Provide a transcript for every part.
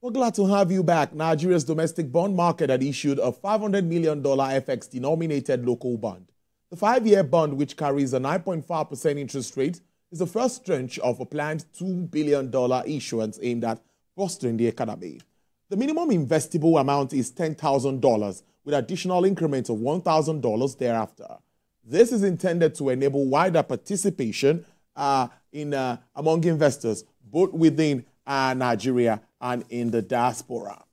We're glad to have you back. Nigeria's domestic bond market had issued a $500 million FX-denominated local bond. The 5-year bond, which carries a 9.5% interest rate, is the first tranche of a planned $2 billion issuance aimed at bolstering the economy. The minimum investable amount is $10,000, with additional increments of $1,000 thereafter. This is intended to enable wider participation among investors, both within Nigeria and in the diaspora.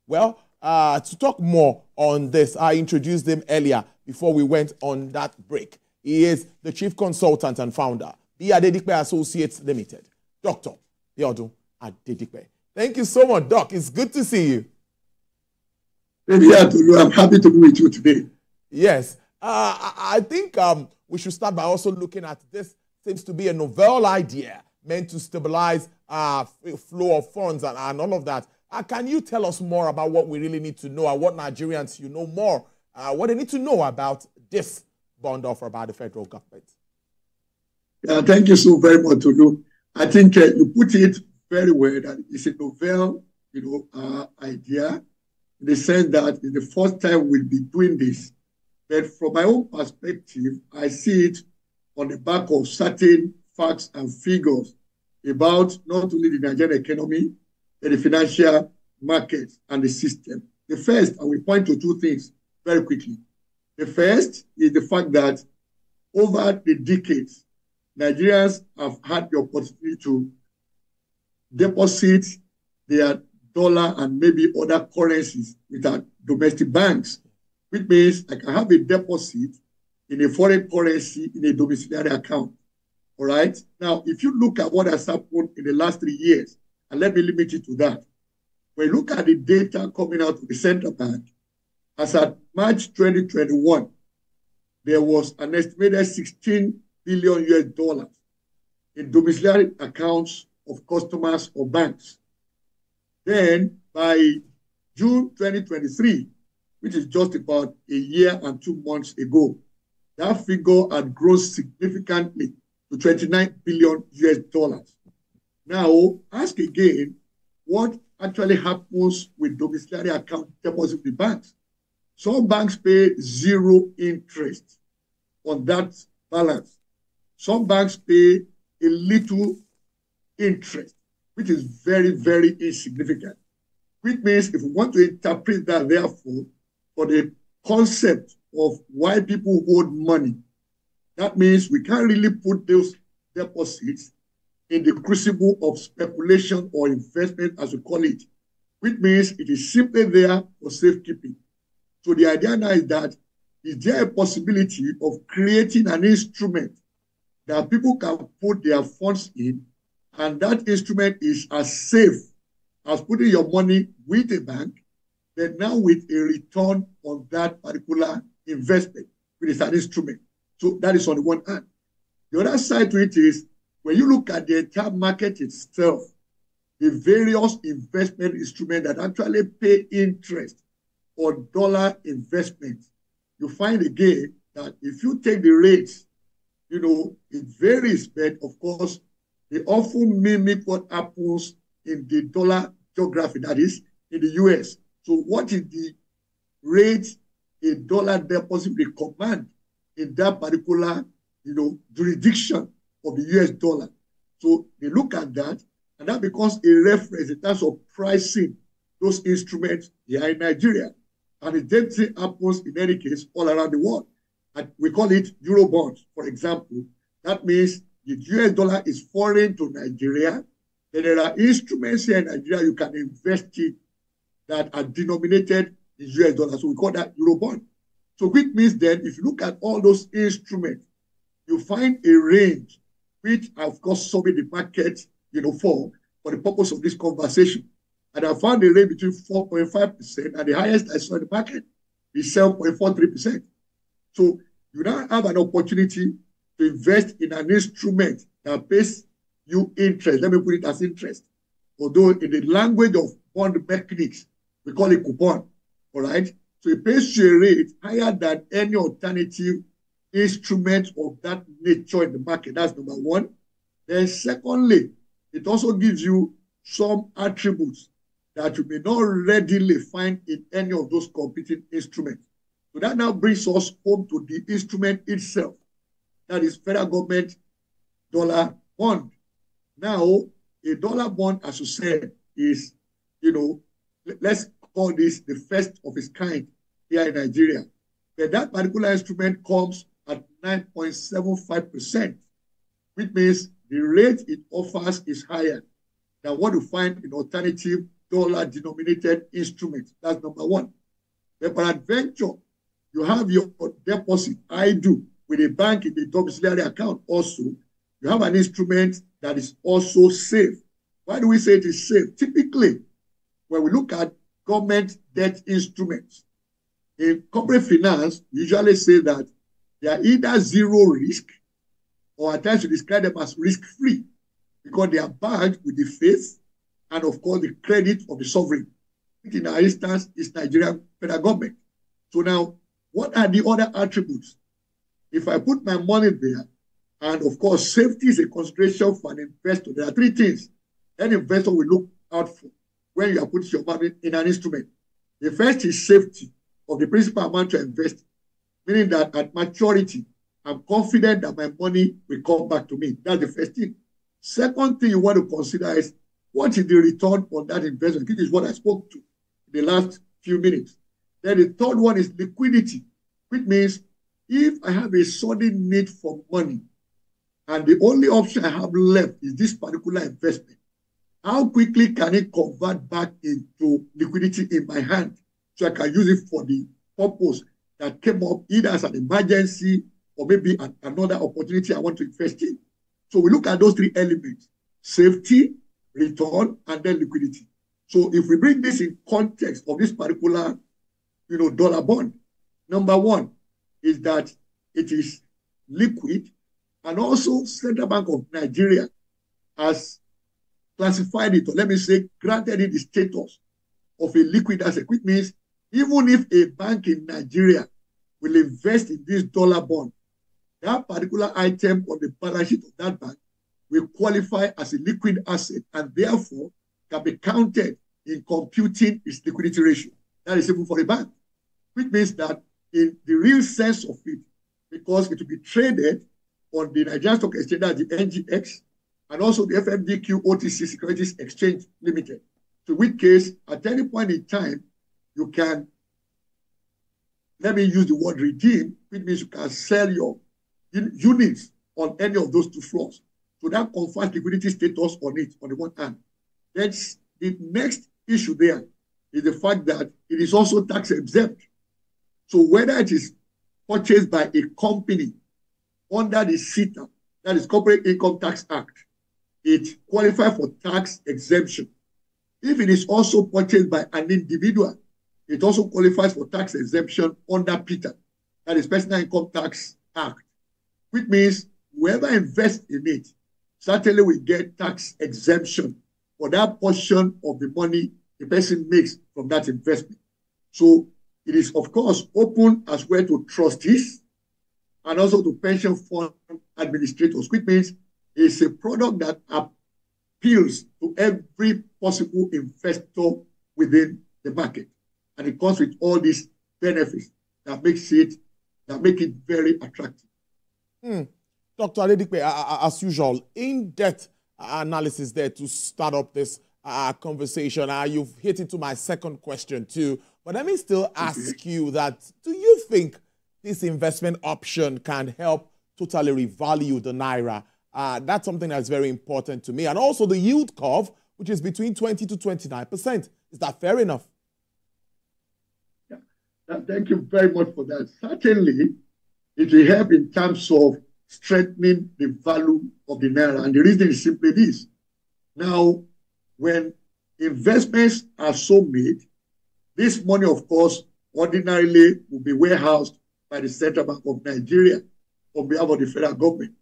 Well, to talk more on this, I introduced him earlier before we went on that break. He is the chief consultant and founder, B. Adedikpe Associates Limited, Dr. Biodun Adedikpe. Thank you so much, Doc. It's good to see you. I'm happy to be with you today. Yes. I think we should start by also looking at this. Seems to be a novel idea meant to stabilize flow of funds and all of that. Can you tell us more about what we really need to know and what Nigerians know more, what they need to know about this bond offer by the federal government? Yeah, thank you so very much, Tolu. I think you put it very well that it's a novel, idea in the sense that it's the first time we'll be doing this. But from my own perspective, I see it on the back of certain facts and figures about not only the Nigerian economy, but the financial markets and the system. The first, I will point to two things very quickly. The first is the fact that over the decades, Nigerians have had the opportunity to deposit their dollar and maybe other currencies with our domestic banks, which means I can have a deposit in a foreign currency in a domiciliary account. All right. Now, if you look at what has happened in the last 3 years, and let me limit it to that. When you look at the data coming out of the central bank, as at March 2021, there was an estimated $16 billion in domiciliary accounts of customers or banks. Then by June 2023, which is just about a year and 2 months ago, that figure had grown significantly to $29 billion. Now, ask again, what actually happens with domiciliary account deposit with banks? Some banks pay 0 interest on that balance. Some banks pay a little interest, which is very, very insignificant. Which means if we want to interpret that, therefore, for the concept of why people hold money, that means we can't really put those deposits in the crucible of speculation or investment, as we call it, which means it is simply there for safekeeping. So the idea now is that, is there a possibility of creating an instrument that people can put their funds in, and that instrument is as safe as putting your money with a bank, but now with a return on that particular investment, which is an instrument. So that is on the one hand. The other side to it is, when you look at the entire market itself, the various investment instruments that actually pay interest on dollar investments, you find again that if you take the rates, it varies, but of course, they often mimic what happens in the dollar geography, that is, in the US. So what is the rate a dollar deposit will command in that particular, jurisdiction of the US dollar? So they look at that, and that becomes a reference in terms of pricing those instruments here in Nigeria. And the same thing happens in any case all around the world. And we call it Eurobonds, for example. That means the US dollar is foreign to Nigeria. Then there are instruments here in Nigeria you can invest in that are denominated in US dollars. So we call that Eurobond. So which means then, if you look at all those instruments, you find a range, which of course survey the market, for the purpose of this conversation. And I found a range between 4.5%, and the highest I saw in the market is 7.43%. So you now have an opportunity to invest in an instrument that pays you interest. Let me put it as interest. Although in the language of bond mechanics, we call it coupon. All right? So it pays you a rate higher than any alternative instrument of that nature in the market. That's number one. Then secondly, it also gives you some attributes that you may not readily find in any of those competing instruments. So that now brings us home to the instrument itself, that is federal government dollar bond. Now, a dollar bond, as you said, is, let's call this the first of its kind here in Nigeria. But that particular instrument comes at 9.75%, which means the rate it offers is higher than what you find in alternative dollar-denominated instruments. That's number one. But peradventure, you have your deposit, I do, with a bank in the domiciliary account also. You have an instrument that is also safe. Why do we say it is safe? Typically, when we look at government debt instruments, in corporate finance, we usually say that they are either zero risk or at times we describe them as risk-free because they are backed with the faith and, of course, the credit of the sovereign, which in our instance is Nigerian federal government. So now, what are the other attributes? If I put my money there, and of course, safety is a consideration for an investor. There are three things an investor will look out for when you are putting your money in an instrument. The first is safety of the principal amount to invest, meaning that at maturity, I'm confident that my money will come back to me. That's the first thing. Second thing you want to consider is what is the return on that investment, which is what I spoke to in the last few minutes. Then the third one is liquidity, which means if I have a sudden need for money and the only option I have left is this particular investment, how quickly can it convert back into liquidity in my hand so I can use it for the purpose that came up either as an emergency or maybe another opportunity I want to invest in? So we look at those three elements: safety, return, and then liquidity. So if we bring this in context of this particular dollar bond, number one is that it is liquid, and also Central Bank of Nigeria has classified it, or let me say, granted it the status of a liquid asset, which means even if a bank in Nigeria will invest in this dollar bond, that particular item on the balance sheet of that bank will qualify as a liquid asset and therefore can be counted in computing its liquidity ratio. That is even for a bank, which means that in the real sense of it, because it will be traded on the Nigerian Stock Exchange, the NGX, and also the FMDQ OTC Securities Exchange Limited. So in which case, at any point in time, you can, let me use the word redeem, which means you can sell your units on any of those two floors. So that confers liquidity status on it, on the one hand. Then the next issue there is the fact that it is also tax exempt. So whether it is purchased by a company under the CITA, that is Corporate Income Tax Act, it qualifies for tax exemption. If it is also purchased by an individual, it also qualifies for tax exemption under PITA, that is Personal Income Tax Act, which means whoever invests in it certainly will get tax exemption for that portion of the money the person makes from that investment. So it is, of course, open as well to trustees and also to pension fund administrators, which means it's a product that appeals to every possible investor within the market. And it comes with all these benefits that make it very attractive. Dr. Adedipe, as usual, in-depth analysis there to start up this conversation. You've hit into my second question too, but let me still ask you that, do you think this investment option can help totally revalue the Naira? That's something that's very important to me. And also the yield curve, which is between 20 to 29%. Is that fair enough? Yeah. Thank you very much for that. Certainly, it will help in terms of strengthening the value of the Naira. And the reason is simply this. Now, when investments are so made, this money, of course, ordinarily will be warehoused by the Central Bank of Nigeria on behalf of the federal government.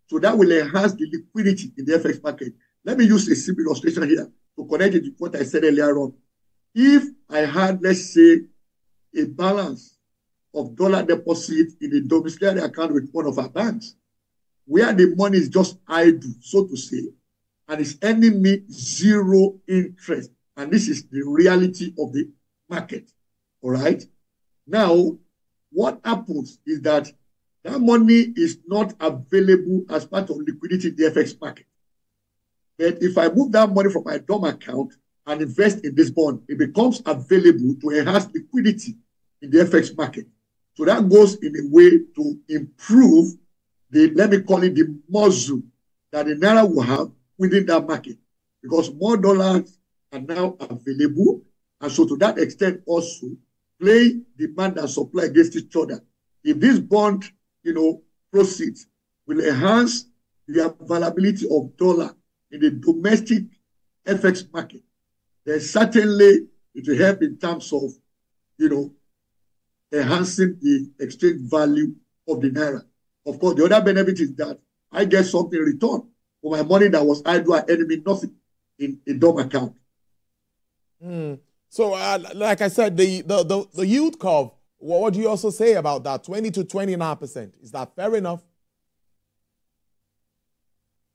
So that will enhance the liquidity in the FX market. Let me use a simple illustration here to connect it to what I said earlier on. If I had, let's say, a balance of dollar deposit in a domiciliary account with one of our banks, where the money is just idle, so to say, and it's earning me zero interest And this is the reality of the market. All right. Now, what happens is that that money is not available as part of liquidity in the FX market. But if I move that money from my DOM account and invest in this bond, it becomes available to enhance liquidity in the FX market. So that goes in a way to improve the, let me call it the muscle that the Naira will have within that market, because more dollars are now available. And so to that extent also, play demand and supply against each other. If this bond, proceeds, will enhance the availability of dollar in the domestic FX market, then certainly it will help in terms of, enhancing the exchange value of the Naira. Of course, the other benefit is that I get something in return for my money that was idle and earning nothing in a DOM account. So, like I said, the yield curve, what do you also say about that? 20 to 29%. Is that fair enough?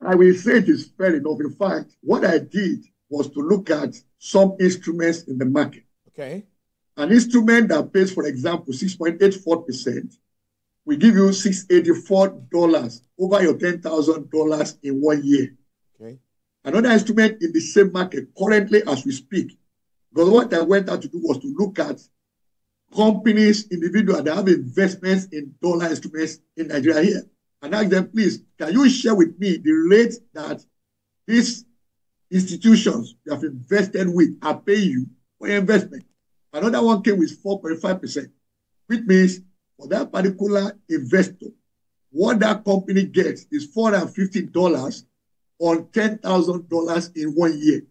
I will say it is fair enough. In fact, what I did was to look at some instruments in the market. Okay. An instrument that pays, for example, 6.84%, will give you $684 over your $10,000 in 1 year. Okay. Another instrument in the same market currently as we speak, because what I went out to do was to look at companies, individuals that have investments in dollar instruments in Nigeria here, and ask them, please, can you share with me the rate that these institutions you have invested with are paying you for your investment? Another one came with 4.5%, which means for that particular investor, what that company gets is $450 on $10,000 in 1 year.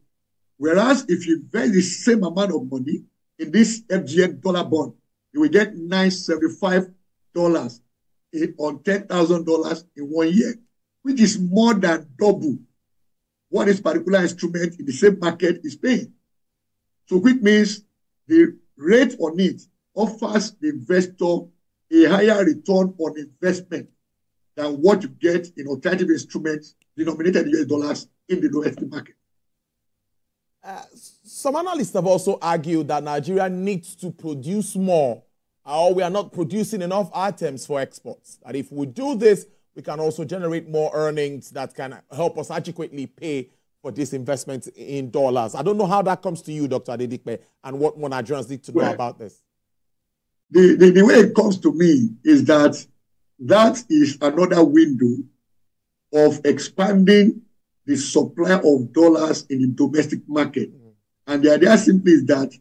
Whereas if you invest the same amount of money in this FGN dollar bond, you will get $975 on $10,000 in 1 year, which is more than double what this particular instrument in the same market is paying. So which means the rate on it offers the investor a higher return on investment than what you get in alternative instruments denominated in US dollars in the domestic market. Some analysts have also argued that Nigeria needs to produce more, or we are not producing enough items for exports. That if we do this, we can also generate more earnings that can help us adequately pay for this investment in dollars. I don't know how that comes to you, Dr. Adedikpe, and what more Nigerians need to know about this. The way it comes to me is that is another window of expanding the supply of dollars in the domestic market. And the idea simply is that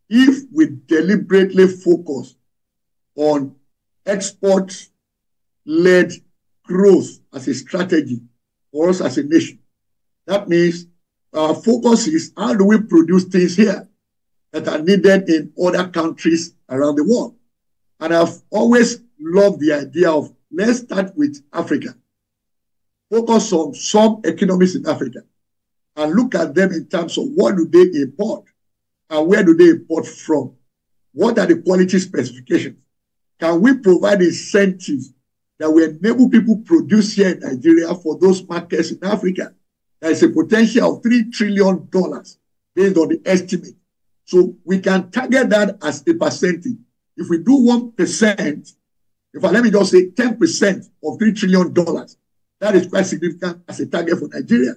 if we deliberately focus on export-led growth as a strategy for us as a nation, that means our focus is how do we produce things here that are needed in other countries around the world. And I've always loved the idea of let's start with Africa. Focus on some economies in Africa and look at them in terms of what do they import and where do they import from? What are the quality specifications? Can we provide incentives that will enable people produce here in Nigeria for those markets in Africa? There is a potential of $3 trillion based on the estimate. So we can target that as a percentage. If we do 1%, let me just say 10% of $3 trillion, that is quite significant as a target for Nigeria.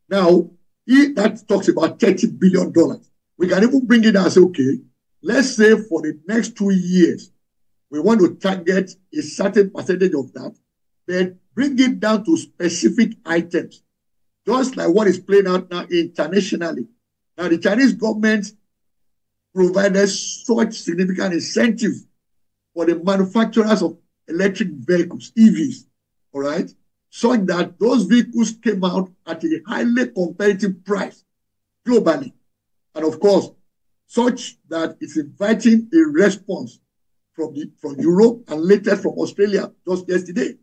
Now, if that talks about $30 billion, we can even bring it down and say, okay, let's say for the next 2 years, we want to target a certain percentage of that, then bring it down to specific items, just like what is playing out now internationally. Now, the Chinese government provided such significant incentives for the manufacturers of electric vehicles, EVs, all right, such that those vehicles came out at a highly competitive price globally. And of course, such that it's inviting a response from Europe and later from Australia just yesterday,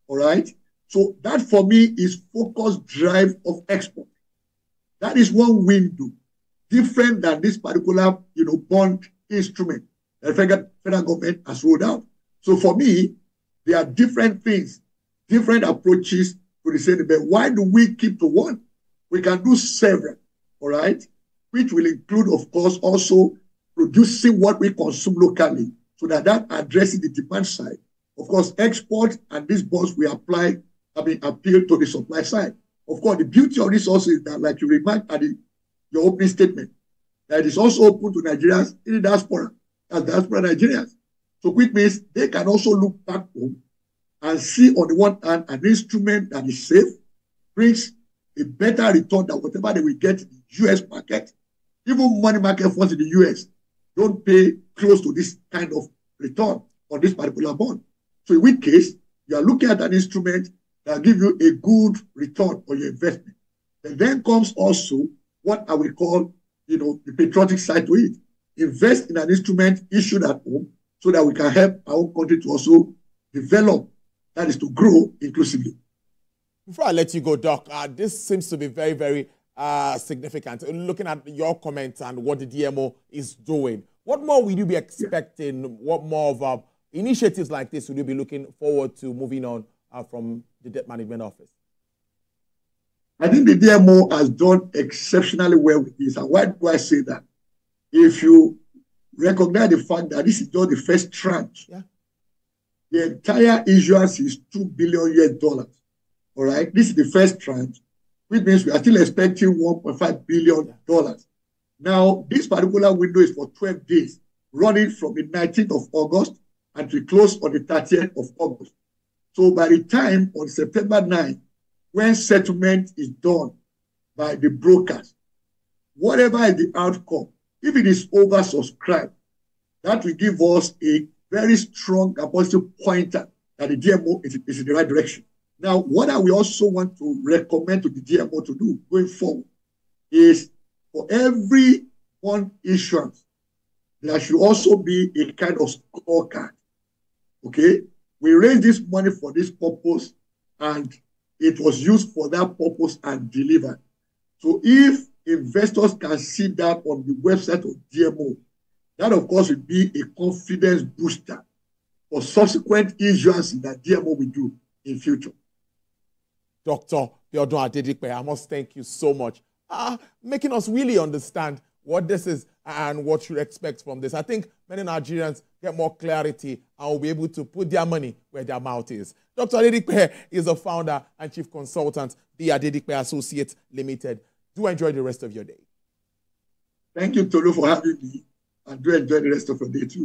all right? So that for me is focused drive of export. That is one window, different than this particular, bond instrument that the federal government has rolled out. So for me, there are different things, different approaches to the same debate. Why do we keep to one? We can do several, all right? which will include, of course, also producing what we consume locally, so that addresses the demand side. Of course, export and these bonds we apply, appeal to the supply side. Of course, the beauty of this also is that, like you remarked at your opening statement, that it is also open to Nigerians in the diaspora, as diaspora Nigerians. So which means they can also look back home and see, on the one hand, an instrument that is safe, brings a better return than whatever they will get in the US market. Even money market funds in the US don't pay close to this kind of return on this particular bond. So in which case, you are looking at an instrument that gives you a good return on your investment. And then comes also what I will call, the patriotic side to it. Invest in an instrument issued at home so that we can help our own country to also develop, that is to grow inclusively. Before I let you go, Doc, this seems to be very, very significant. Looking at your comments and what the DMO is doing, what more will you be expecting? What more of initiatives like this will you be looking forward to moving on from the Debt Management Office? I think the DMO has done exceptionally well with this. And why do I say that? If you recognize the fact that this is just the first tranche, the entire issuance is $2 billion US. All right, this is the first tranche, which means we are still expecting $1.5 billion. Now, this particular window is for 12 days, running from the 19th of August and to close on the 30th of August. So by the time on September 9th, when settlement is done by the brokers, whatever is the outcome, if it is oversubscribed, that will give us a very strong and positive pointer that the DMO is in the right direction. Now, what I will also want to recommend to the DMO to do going forward is, for every one issuance, there should also be a kind of scorecard. Okay? We raised this money for this purpose, and it was used for that purpose and delivered. So if investors can see that on the website of DMO, that of course will be a confidence booster for subsequent issuances that DMO will do in future. Dr. Biodun Adedikpe, I must thank you so much, making us really understand what this is and what you expect from this. I think many Nigerians get more clarity and will be able to put their money where their mouth is. Dr. Adedikpe is the founder and chief consultant, the Adedikpe Associates Limited. Do enjoy the rest of your day. Thank you, Tolu, for having me, and do enjoy the rest of your day too.